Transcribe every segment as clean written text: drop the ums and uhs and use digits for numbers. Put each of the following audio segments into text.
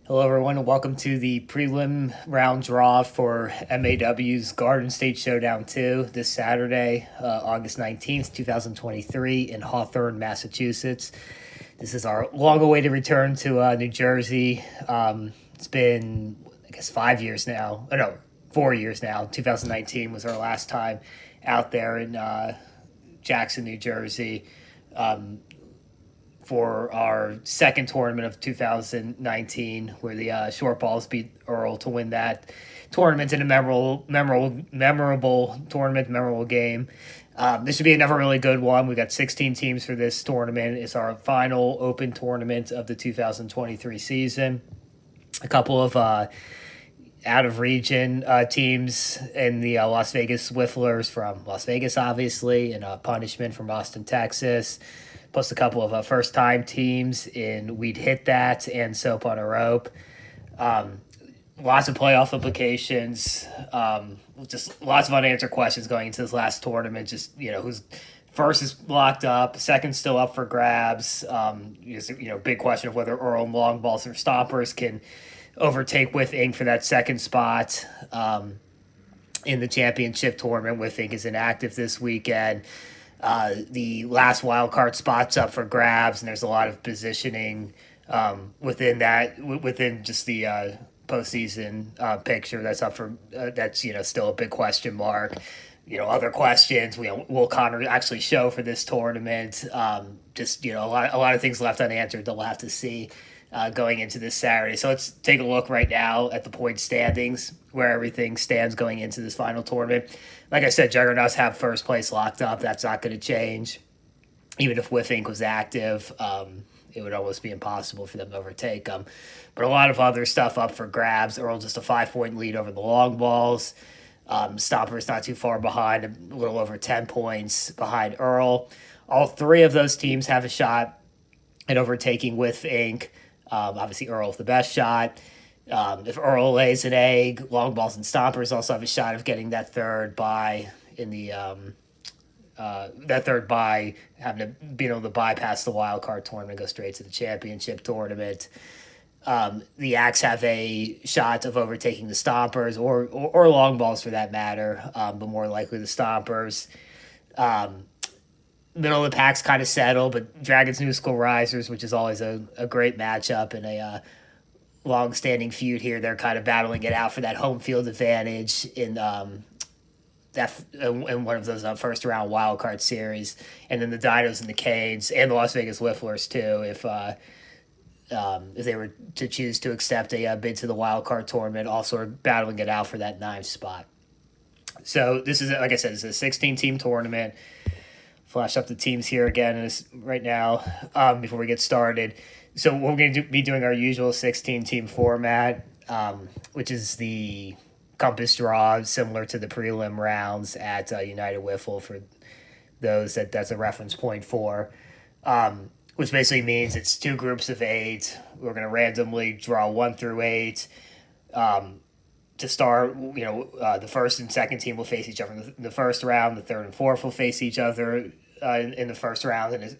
Hello, everyone, and welcome to the prelim round draw for MAW's Garden State Showdown 2 this Saturday, August 19th, 2023, in Hawthorne, Massachusetts. This is our long awaited return to New Jersey. It's been, I guess, 5 years now. Oh, no, 4 years now. 2019 was our last time out there in Jackson, New Jersey. For our second tournament of 2019, where the Short Balls beat Earl to win that tournament in a memorable tournament, memorable game. This should be another really good one. We've got 16 teams for this tournament. It's our final open tournament of the 2023 season. A couple of out of region teams in the Las Vegas Whifflers from Las Vegas, obviously, and Punishment from Austin, Texas, plus a couple of first time teams in We'd Hit That and Soap on a Rope. Lots of playoff implications, just lots of unanswered questions going into this last tournament. Just, who's first is locked up, second still up for grabs. Big question of whether Earl and Long Balls or Stompers can overtake With Inc. for that second spot in the championship tournament. With Inc. is inactive this weekend. The last wild card spot's up for grabs, and there's a lot of positioning within just the postseason picture that's up for that's still a big question mark. Other questions. Will Connor actually show for this tournament? A lot of things left unanswered. They'll have to see going into this Saturday. So let's take a look right now at the point standings, where everything stands going into this final tournament. Like I said, Juggernauts have first place locked up. That's not going to change. Even if With Inc. was active, it would almost be impossible for them to overtake them. But a lot of other stuff up for grabs. Earl just a 5-point lead over the Long Balls. Stompers not too far behind, a little over 10 points behind Earl. All three of those teams have a shot at overtaking With Inc. Obviously, Earl with the best shot. If Earl lays an egg, Long Balls and Stompers also have a shot of getting that third bye in the having to being able to bypass the wild card tournament and go straight to the championship tournament. The Axe have a shot of overtaking the Stompers or Long Balls for that matter, but more likely the Stompers. Middle of the pack's kind of settled, but Dragons New School Risers, which is always a great matchup and a long-standing feud here, they're kind of battling it out for that home field advantage in one of those first round wild card series, and then the Dinos and the Canes and the Las Vegas Whifflers too, if they were to choose to accept a bid to the wild card tournament, also are battling it out for that ninth spot. So this is, like I said, it's a 16-team tournament. Flash up the teams here again right now before we get started. So we're going to be doing our usual 16-team format, which is the compass draw, similar to the prelim rounds at United Wiffle for those that's a reference point for, which basically means it's two groups of 8. We're going to randomly draw 1 through 8. To start, the first and second team will face each other in the first round. The third and fourth will face each other in the first round, and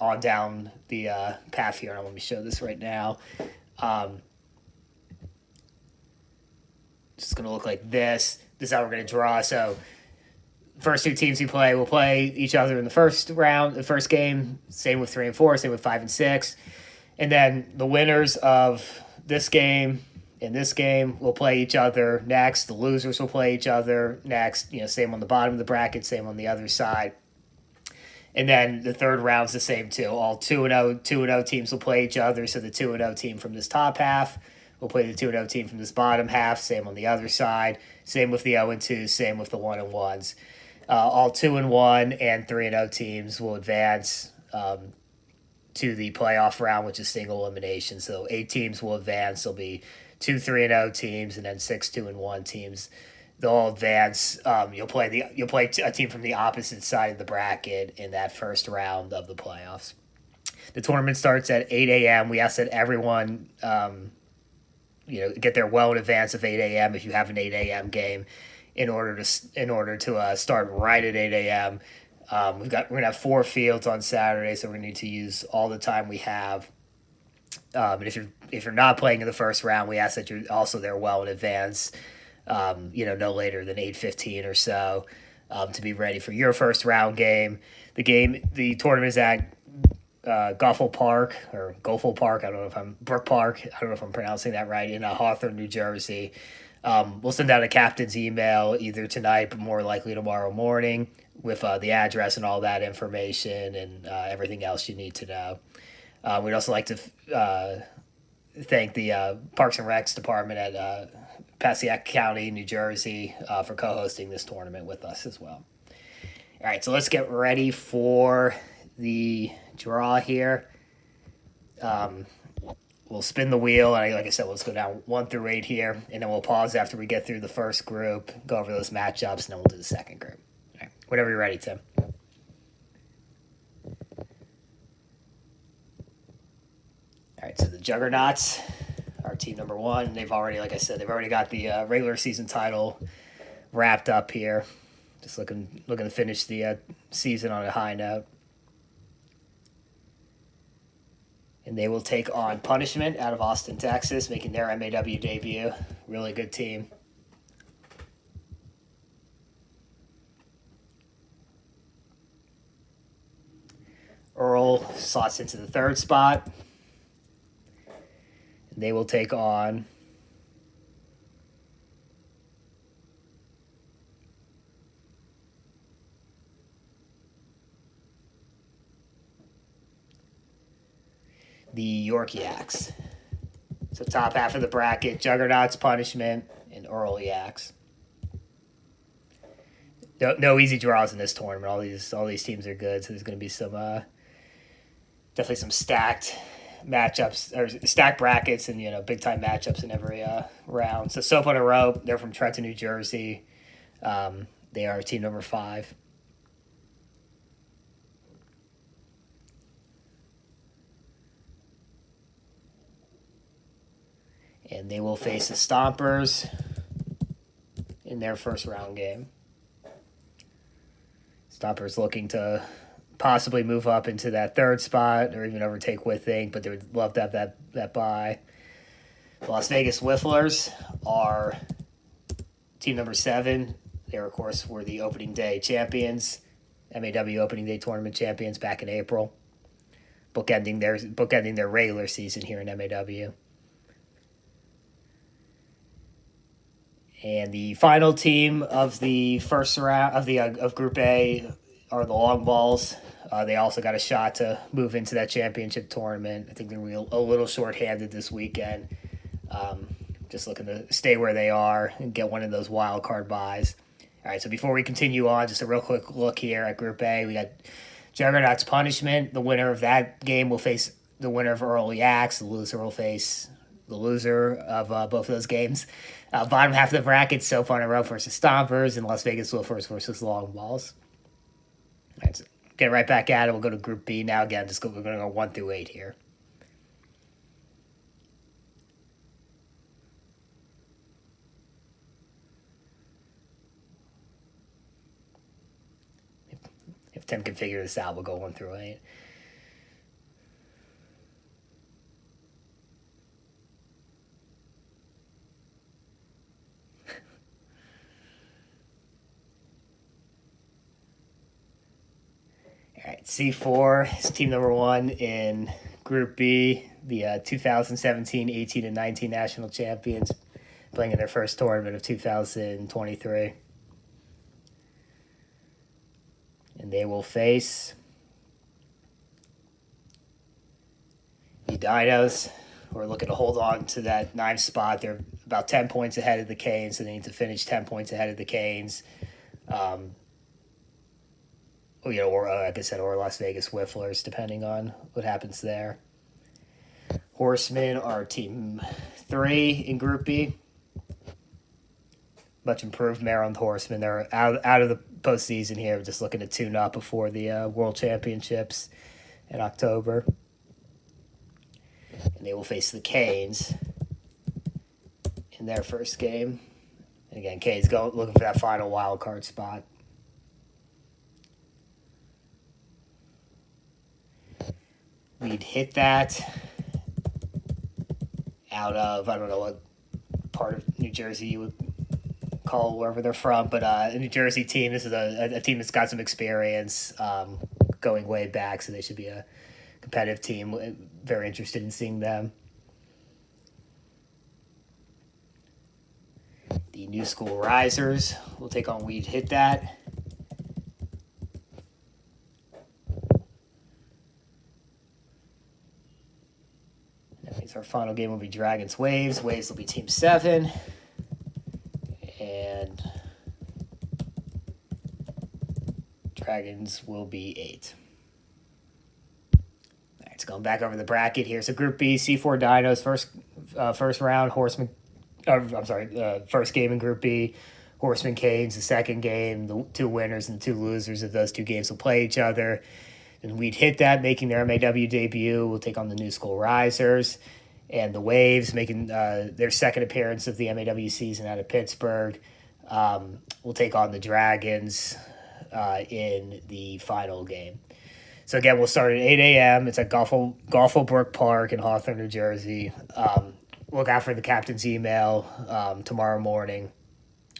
on down the path here. And let me show this right now. It's going to look like this. This is how we're going to draw. So first two teams will play each other in the first round, the first game. Same with 3 and 4, same with 5 and 6. And then the winners of this game in this game will play each other next. The losers will play each other next. Same on the bottom of the bracket, same on the other side. And then the third round's the same too. All 2-0 teams will play each other. So the 2-0 team from this top half will play the 2-0 team from this bottom half. Same on the other side. Same with the 0-2. Same with the 1-1s. All 2-1 and 3-0 teams will advance to the playoff round, which is single elimination. So 8 teams will advance. There'll be 2 3-0 teams and then 6 2-1 teams. They'll all advance. You'll play a team from the opposite side of the bracket in that first round of the playoffs. The tournament starts at 8 a.m. We ask that everyone get there well in advance of 8 a.m. if you have an 8 a.m. game, in order to start right at 8 a.m. We're gonna have 4 fields on Saturday, so we're gonna need to use all the time we have And if you're not playing in the first round, we ask that you're also there well in advance. No later than 8:15 or so, to be ready for your first round game. The tournament is at Goffle Park or Goffle Park. I don't know if I'm Brook Park. I don't know if I'm pronouncing that right in Hawthorne, New Jersey. We'll send out a captain's email either tonight, but more likely tomorrow morning, with the address and all that information and everything else you need to know. We'd also like to thank the Parks and Recs department at Passaic County, New Jersey, for co-hosting this tournament with us as well. All right, so let's get ready for the draw here. We'll spin the wheel, and like I said, let's go down 1 through 8 here, and then we'll pause after we get through the first group, go over those matchups, and then we'll do the second group. All right, whenever you're ready, Tim. All right, so the Juggernauts are team number 1. They've already, like I said, they've already got the regular season title wrapped up here. Just looking to finish the season on a high note. And they will take on Punishment out of Austin, Texas, making their MAW debut. Really good team. Earl slots into the 3rd spot. And they will take on the Yorkiacs. So top half of the bracket, Juggernauts, Punishment, and Earl Yaks. No easy draws in this tournament. All these teams are good, so there's going to be some definitely some stacked matchups or stacked brackets and big time matchups in every round. So Soap on a Rope, they're from Trenton, New Jersey. They are team number 5. And they will face the Stompers in their first round game. Stompers looking to possibly move up into that 3rd spot or even overtake Withink, but they would love to have that bye. The Las Vegas Whifflers are team number 7. They, of course, were the opening day champions, MAW opening day tournament champions back in April, bookending their regular season here in MAW. And the final team of the first round of Group A are the Long Balls. They also got a shot to move into that championship tournament. I think they're a little short-handed this weekend. Just looking to stay where they are and get one of those wild card buys. All right, so before we continue on, just a real quick look here at Group A. We got Juggernauts Punishment. The winner of that game will face the winner of Earl Yaks. The loser will face the loser of both of those games. Bottom half of the bracket, Soap on a Rope versus Stompers, and Las Vegas Wolfers versus Long Balls. All right, so get right back at it. We'll go to Group B now. Again, we're going to go 1 through 8 here. If Tim can figure this out, we'll go 1 through 8. All right, C4 is team number 1 in Group B, the 2017, 18, and 19 national champions, playing in their first tournament of 2023. And they will face the Dinos, who are looking to hold on to that 9th spot. They're about 10 points ahead of the Canes, so they need to finish 10 points ahead of the Canes. Or like I said, or Las Vegas Whifflers, depending on what happens there. Horsemen are team 3 in Group B. Much improved Maryland Horsemen. They're out of the postseason here, just looking to tune up before the World Championships in October. And they will face the Canes in their first game. And again, Canes looking for that final wild card spot. We'd hit that out of, I don't know what part of New Jersey you would call wherever they're from, but a New Jersey team. This is a team that's got some experience going way back, so they should be a competitive team. Very interested in seeing them. The New School Risers will take on We'd Hit That. That means our final game will be Dragons Waves. Waves will be Team 7. And Dragons will be 8. All right, so going back over the bracket here. So Group B, C4 Dinos, first round, Horsemen. First game in Group B, Horsemen Canes. The second game, the 2 winners and the 2 losers of those 2 games will play each other. And We'd Hit That, making their MAW debut, will take on the New School Risers. And the Waves, making their second appearance of the MAW season out of Pittsburgh, will take on the Dragons in the final game. So again, we'll start at 8 a.m. It's at Golflebrook Park in Hawthorne, New Jersey. Look out for the captain's email tomorrow morning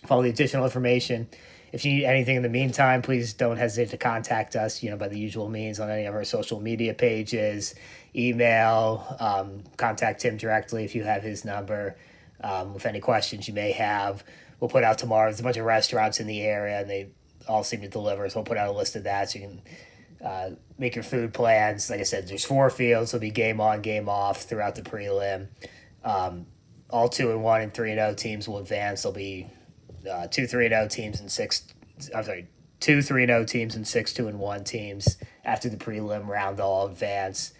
for all the additional information. If you need anything in the meantime, please don't hesitate to contact us, by the usual means on any of our social media pages, email, contact Tim directly if you have his number. With any questions you may have, we'll put out tomorrow. There's a bunch of restaurants in the area, and they all seem to deliver, so we'll put out a list of that so you can make your food plans. Like I said, there's 4 fields. There'll be game on, game off throughout the prelim. All 2-1 and 3-0 teams will advance. There'll be 2 3-0 teams and 6. I'm sorry, 2 3-0 teams and 6 2-1 teams after the prelim round. All advance.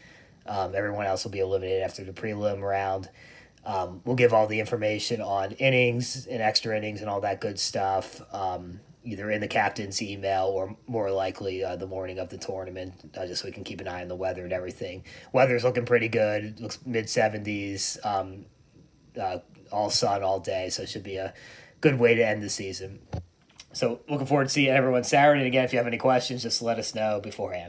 Everyone else will be eliminated after the prelim round. We'll give all the information on innings and extra innings and all that good stuff, either in the captain's email or more likely the morning of the tournament, just so we can keep an eye on the weather and everything. Weather's looking pretty good. It looks mid-70s, all sun all day, so it should be a good way to end the season. So looking forward to seeing everyone Saturday. And again, if you have any questions, just let us know beforehand.